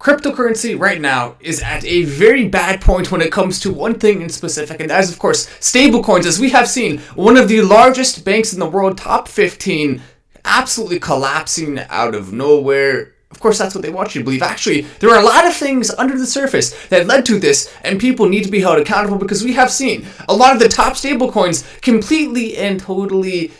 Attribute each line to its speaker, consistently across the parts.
Speaker 1: cryptocurrency right now is at a very bad point when it comes to one thing in specific, and that is, of course, stablecoins. As we have seen, one of the largest banks in the world, top 15, absolutely collapsing out of nowhere. Of course, that's what they want you to believe. Actually, there are a lot of things under the surface that led to this, and people need to be held accountable, because we have seen a lot of the top stablecoins completely and totally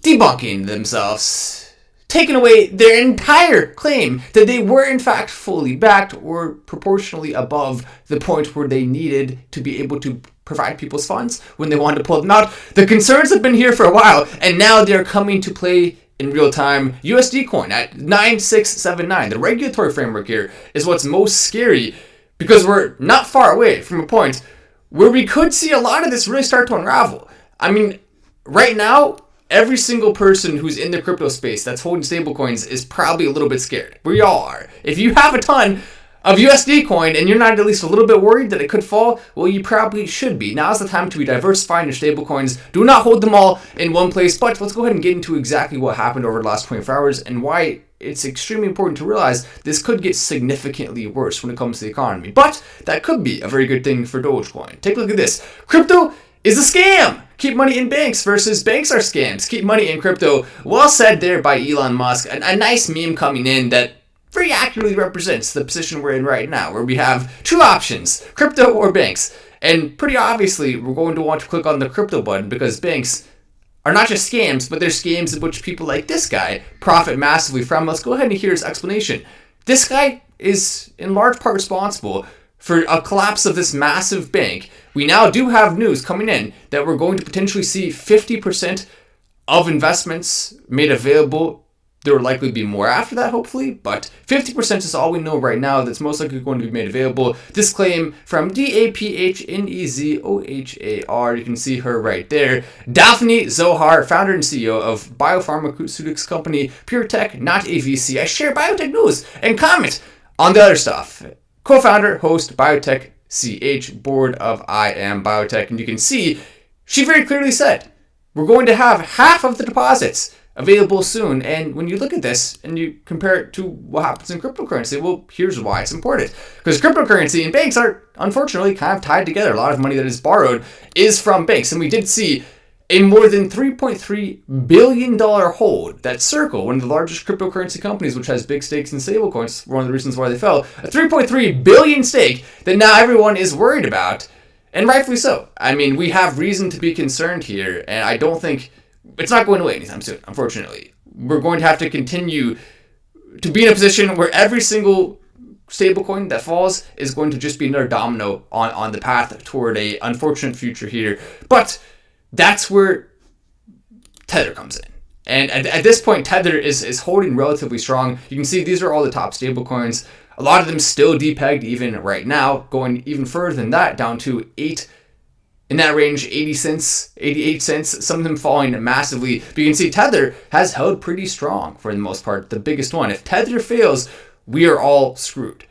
Speaker 1: debunking themselves, taking away their entire claim that they were in fact fully backed or proportionally above the point where they needed to be able to provide people's funds when they wanted to pull them out. The concerns have been here for a while, and now they're coming to play in real time. USD coin at 9679. The regulatory framework here is what's most scary, because we're not far away from a point where we could see a lot of this really start to unravel. I mean, right now, every single person who's in the crypto space that's holding stablecoins is probably a little bit scared. We all are. If you have a ton of USD coin and you're not at least a little bit worried that it could fall, well, you probably should be. Now's the time to be diversifying your stablecoins. Do not hold them all in one place. But let's go ahead and get into exactly what happened over the last 24 hours and why it's extremely important to realize this could get significantly worse when it comes to the economy. But that could be a very good thing for Dogecoin. Take a look at this. Crypto is a scam. Keep money in banks versus banks are scams. Keep money in crypto. Well said there by Elon Musk. A nice meme coming in that very accurately represents the position we're in right now, where we have two options, crypto or banks. And pretty obviously, we're going to want to click on the crypto button, because banks are not just scams, but they're scams in which people like this guy profit massively from. Let's go ahead and hear his explanation. This guy is in large part responsible for a collapse of this massive bank. We now do have news coming in that we're going to potentially see 50% of investments made available. There will likely be more after that, hopefully, but 50% is all we know right now that's most likely going to be made available. This claim from DAPHNEZOHAR, you can see her right there. Daphne Zohar, founder and CEO of biopharmaceutics company PureTech, not a VC. I share biotech news and comment on the other stuff. Co-founder, host, Biotech CH, board of I Am Biotech, and you can see she very clearly said we're going to have half of the deposits available soon. And when you look at this and you compare it to what happens in cryptocurrency, well, here's why it's important. Because cryptocurrency and banks are unfortunately kind of tied together. A lot of money that is borrowed is from banks. And we did see a more than $3.3 billion hold that Circle, one of the largest cryptocurrency companies, which has big stakes in stablecoins, one of the reasons why they fell, a $3.3 billion stake that now everyone is worried about, and rightfully so. I mean, we have reason to be concerned here, and I don't think it's not going away anytime soon, unfortunately. We're going to have to continue to be in a position where every single stablecoin that falls is going to just be another domino on the path toward a unfortunate future here. But that's where Tether comes in. And at this point, Tether is holding relatively strong. You can see these are all the top stablecoins. A lot of them still depegged even right now, going even further than that, down to 8 in that range, 80 cents, 88 cents, some of them falling massively. But you can see Tether has held pretty strong for the most part, the biggest one. If Tether fails, we are all screwed.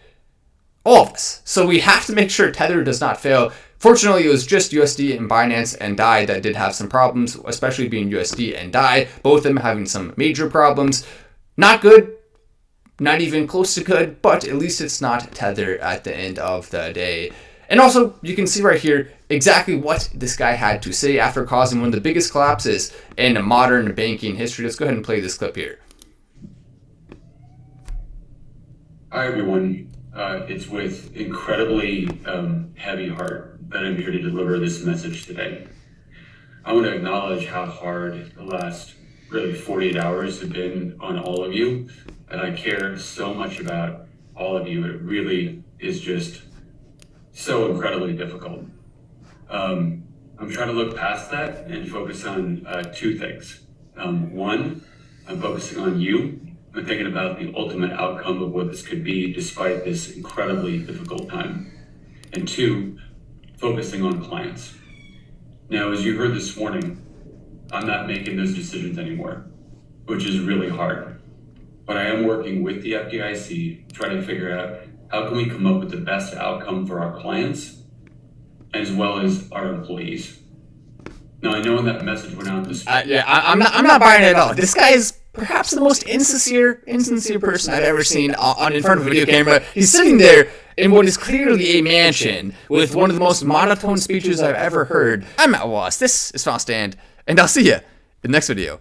Speaker 1: All of us. So we have to make sure Tether does not fail. Fortunately, it was just USD and Binance and DAI that did have some problems, especially being USD and DAI, both of them having some major problems. Not good, not even close to good, but at least it's not Tether at the end of the day. And also, you can see right here exactly what this guy had to say after causing one of the biggest collapses in modern banking history. Let's go ahead and play this clip here.
Speaker 2: Hi, everyone. It's with incredibly heavy heart that I'm here to deliver this message today. I want to acknowledge how hard the last really 48 hours have been on all of you, and I care so much about all of you. It really is just so incredibly difficult. I'm trying to look past that and focus on two things. One, I'm focusing on you. I'm thinking about the ultimate outcome of what this could be despite this incredibly difficult time. And two, focusing on clients. Now, as you heard this morning, I'm not making those decisions anymore, which is really hard. But I am working with the FDIC, trying to figure out how can we come up with the best outcome for our clients, as well as our employees. Now, I know in that message went out this.
Speaker 1: I'm not buying it at all. This guy is perhaps the most insincere person I've ever seen on in front of a video camera. He's sitting there in what is clearly a mansion with one of the most monotone speeches I've ever heard. I'm Matt Wallace. This is Fast Stand, and I'll see you in the next video.